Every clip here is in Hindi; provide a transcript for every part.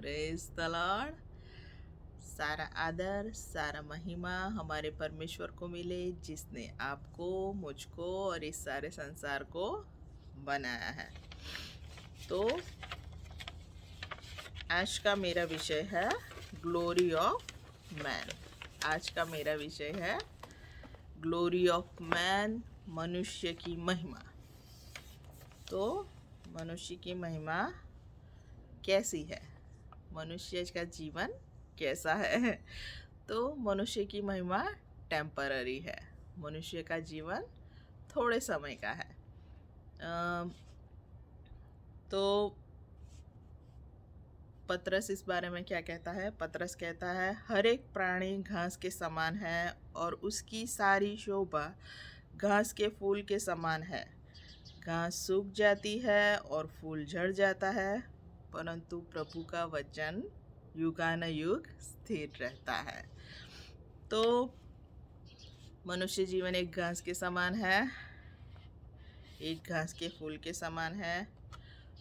Praise the Lord. सारा आदर सारा महिमा हमारे परमेश्वर को मिले, जिसने आपको, मुझको और इस सारे संसार को बनाया है। तो आज का मेरा विषय है ग्लोरी ऑफ मैन। आज का मेरा विषय है ग्लोरी ऑफ मैन, मनुष्य की महिमा। तो मनुष्य की महिमा कैसी है, मनुष्य का जीवन कैसा है? तो मनुष्य की महिमा टेम्पररी है। मनुष्य का जीवन थोड़े समय का है। तो पतरस इस बारे में क्या कहता है? पतरस कहता है, हर एक प्राणी घास के समान है और उसकी सारी शोभा घास के फूल के समान है। घास सूख जाती है और फूल झड़ जाता है, परंतु प्रभु का वचन युगानुयुग स्थिर रहता है। तो मनुष्य जीवन एक घास के समान है, एक घास के फूल के समान है,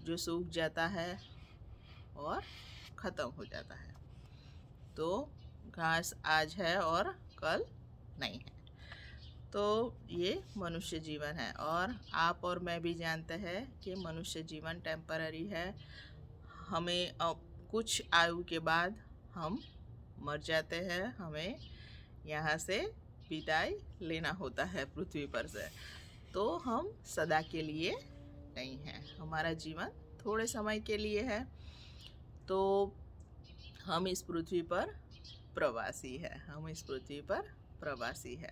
जो सूख जाता है और ख़त्म हो जाता है। तो घास आज है और कल नहीं है। तो ये मनुष्य जीवन है, और आप और मैं भी जानते हैं कि मनुष्य जीवन टेम्पररी है। हमें कुछ आयु के बाद हम मर जाते हैं, हमें यहाँ से विदाई लेना होता है पृथ्वी पर से। तो हम सदा के लिए नहीं हैं, हमारा जीवन थोड़े समय के लिए है। तो हम इस पृथ्वी पर प्रवासी है, हम इस पृथ्वी पर प्रवासी है,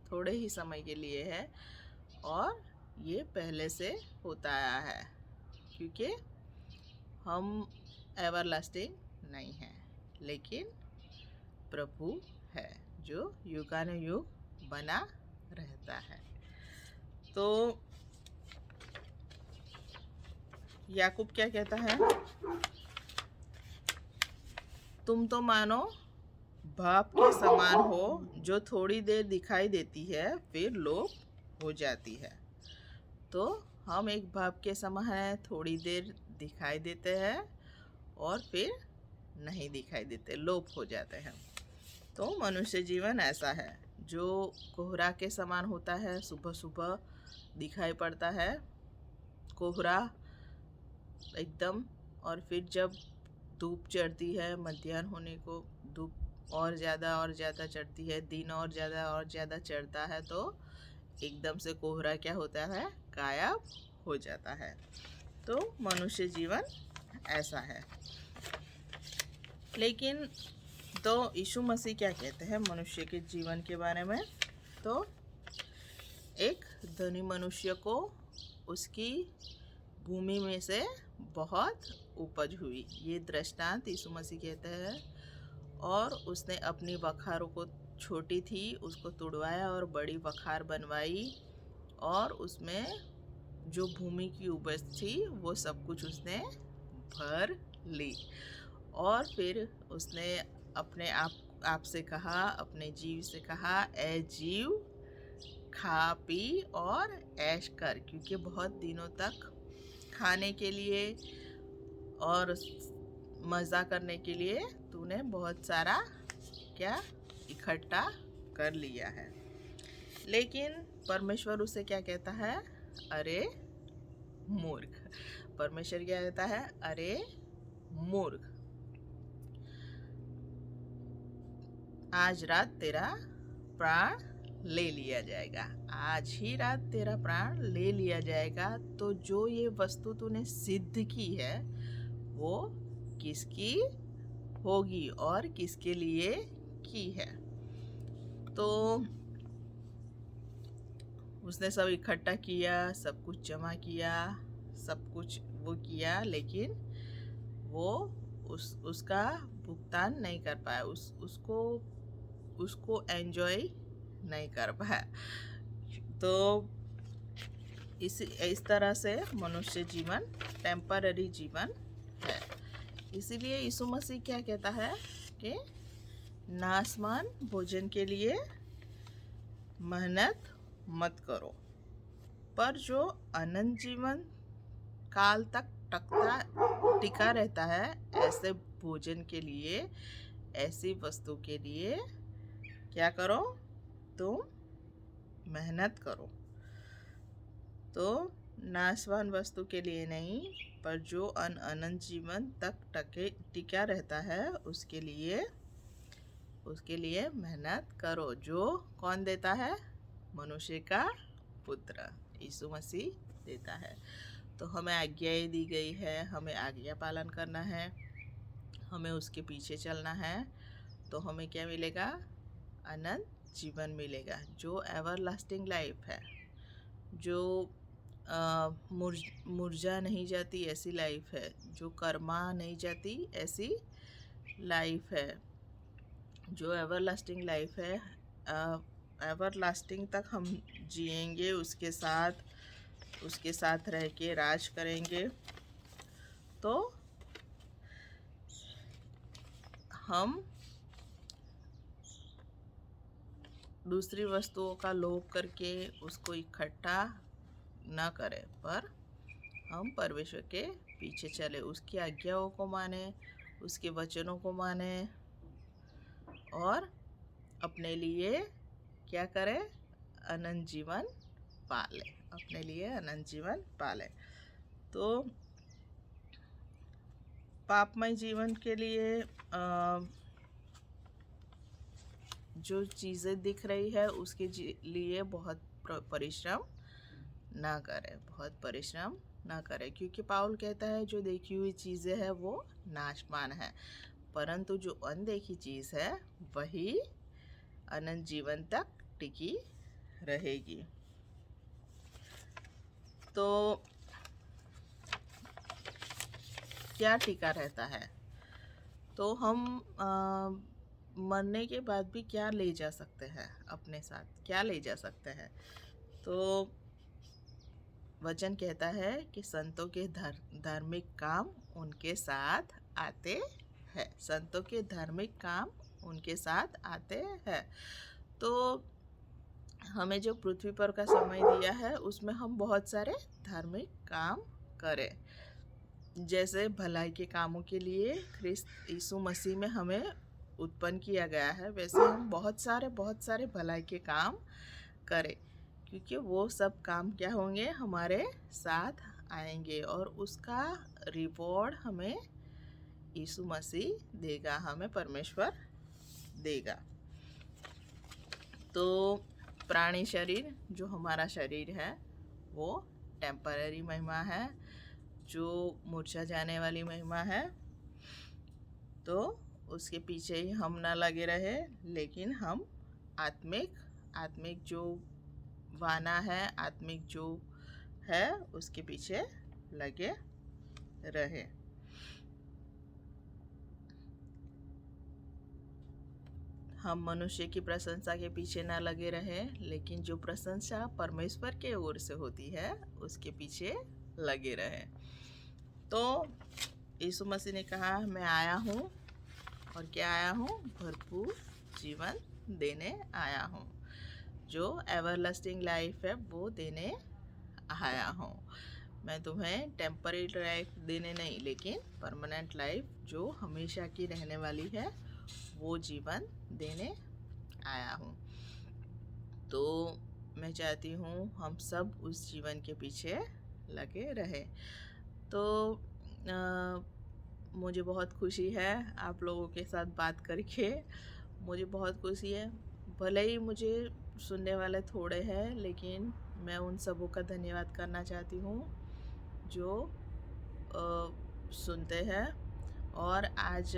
थोड़े ही समय के लिए है। और ये पहले से होता आया है, क्योंकि हम एवरलास्टिंग नहीं हैं, लेकिन प्रभु है जो युगानुयुग बना रहता है। तो याकूब क्या कहता है? तुम तो मानो भाप के समान हो, जो थोड़ी देर दिखाई देती है फिर लोप हो जाती है। तो हम एक भाप के समान हैं, थोड़ी देर दिखाई देते हैं और फिर नहीं दिखाई देते, लोप हो जाते हैं। तो मनुष्य जीवन ऐसा है, जो कोहरा के समान होता है। सुबह सुबह दिखाई पड़ता है कोहरा एकदम, और फिर जब धूप चढ़ती है, मध्याह्न होने को धूप और ज़्यादा चढ़ती है, दिन और ज़्यादा चढ़ता है, तो एकदम से कोहरा क्या होता है? गायब हो जाता है। तो मनुष्य जीवन ऐसा है। लेकिन तो यीशु मसीह क्या कहते हैं मनुष्य के जीवन के बारे में? तो एक धनी मनुष्य को उसकी भूमि में से बहुत उपज हुई, ये दृष्टांत यीशु मसीह कहते हैं। और उसने अपनी बखारों को, छोटी थी उसको तुड़वाया और बड़ी बखार बनवाई, और उसमें जो भूमि की उपज थी वो सब कुछ उसने भर ली। और फिर उसने अपने आप से कहा, अपने जीव से कहा, ए जीव, खा पी और ऐश कर, क्योंकि बहुत दिनों तक खाने के लिए और मज़ा करने के लिए तूने बहुत सारा क्या इकट्ठा कर लिया है। लेकिन परमेश्वर उसे क्या कहता है? अरे मूर्ख। परमेश्वर क्या कहता है? अरे मूर्ख, आज रात तेरा प्राण ले लिया जाएगा, आज ही रात तेरा प्राण ले लिया जाएगा। तो जो ये वस्तु तूने सिद्ध की है वो किसकी होगी और किसके लिए की है? तो उसने सब इकट्ठा किया, सब कुछ जमा किया, सब कुछ वो किया, लेकिन वो उसका भुगतान नहीं कर पाया, उसको एंजॉय नहीं कर पाया। तो इस तरह से मनुष्य जीवन टेम्पररी जीवन है। इसीलिए यीशु मसीह क्या कहता है कि नासमान भोजन के लिए मेहनत मत करो, पर जो अनंत जीवन काल तक टिका रहता है, ऐसे भोजन के लिए, ऐसी वस्तु के लिए क्या करो, तुम मेहनत करो। तो नाशवान वस्तु के लिए नहीं, पर जो अनंत जीवन तक टिका रहता है उसके लिए मेहनत करो। जो कौन देता है? मनुष्य का पुत्र यीशु मसीह देता है। तो हमें आज्ञाएं दी गई है, हमें आज्ञा पालन करना है, हमें उसके पीछे चलना है। तो हमें क्या मिलेगा? अनंत जीवन मिलेगा, जो एवरलास्टिंग लाइफ है, जो मुरझा नहीं जाती ऐसी लाइफ है, जो कर्मा नहीं जाती ऐसी लाइफ है, जो एवरलास्टिंग लाइफ है। एवरलास्टिंग तक हम जिएंगे, उसके साथ रह के राज करेंगे। तो हम दूसरी वस्तुओं का लोभ करके उसको इकट्ठा न करें, पर हम परमेश्वर के पीछे चले, उसकी आज्ञाओं को माने, उसके वचनों को माने और अपने लिए क्या करें? अनंत जीवन पाले, अपने लिए अनंत जीवन पाले। तो पापमय जीवन के लिए जो चीज़ें दिख रही है उसके लिए बहुत परिश्रम ना करें, बहुत परिश्रम ना करें, क्योंकि पाउल कहता है जो देखी हुई चीज़ें हैं वो नाशवान है, परंतु जो अनदेखी चीज़ है वही अनंत जीवन तक टिकी रहेगी। तो क्या टिका रहता है? तो हम मरने के बाद भी क्या ले जा सकते हैं अपने साथ? क्या ले जा सकते हैं? तो वचन कहता है कि संतों के धार्मिक काम उनके साथ आते हैं, संतों के धार्मिक काम उनके साथ आते हैं। तो हमें जो पृथ्वी पर का समय दिया है उसमें हम बहुत सारे धार्मिक काम करें। जैसे भलाई के कामों के लिए ख्रिस्त यीशु मसीह में हमें उत्पन्न किया गया है, वैसे हम बहुत सारे भलाई के काम करें, क्योंकि वो सब काम क्या होंगे? हमारे साथ आएंगे और उसका रिवॉर्ड हमें यीशु मसीह देगा, हमें परमेश्वर देगा। तो प्राणी शरीर, जो हमारा शरीर है, वो टेम्पररी महिमा है, जो मुरझा जाने वाली महिमा है। तो उसके पीछे ही हम ना लगे रहे, लेकिन हम आत्मिक जो वाना है, आत्मिक जो है उसके पीछे लगे रहे। हम मनुष्य की प्रशंसा के पीछे ना लगे रहे, लेकिन जो प्रशंसा परमेश्वर के ओर से होती है उसके पीछे लगे रहे। तो यीशु मसीह ने कहा मैं आया हूँ, और क्या आया हूँ? भरपूर जीवन देने आया हूँ, जो एवरलास्टिंग लाइफ है वो देने आया हूँ। मैं तुम्हें टेम्पररी लाइफ देने नहीं, लेकिन परमानेंट लाइफ जो हमेशा की रहने वाली है वो जीवन देने आया हूँ। तो मैं चाहती हूँ हम सब उस जीवन के पीछे लगे रहे। तो मुझे बहुत खुशी है आप लोगों के साथ बात करके, मुझे बहुत खुशी है। भले ही मुझे सुनने वाले थोड़े हैं, लेकिन मैं उन सबों का धन्यवाद करना चाहती हूँ जो सुनते हैं। और आज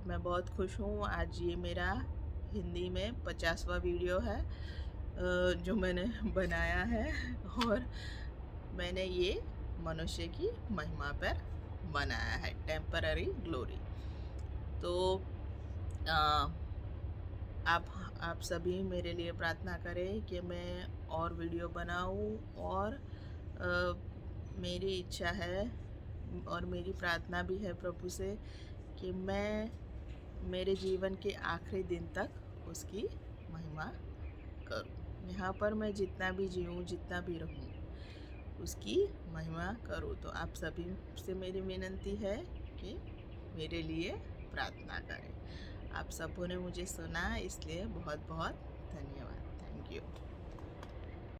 मैं बहुत खुश हूँ, आज ये मेरा हिंदी में 50वां वीडियो है जो मैंने बनाया है, और मैंने ये मनुष्य की महिमा पर बनाया है, टेम्पररी ग्लोरी। तो आप सभी मेरे लिए प्रार्थना करें कि मैं और वीडियो बनाऊं, और मेरी इच्छा है और मेरी प्रार्थना भी है प्रभु से कि मैं मेरे जीवन के आखिरी दिन तक उसकी महिमा करूं। यहाँ पर मैं जितना भी जीऊँ, जितना भी रहूं, उसकी महिमा करूँ। तो आप सभी से मेरी विनती है कि मेरे लिए प्रार्थना करें। आप सबों ने मुझे सुना, इसलिए बहुत बहुत धन्यवाद। Thank you.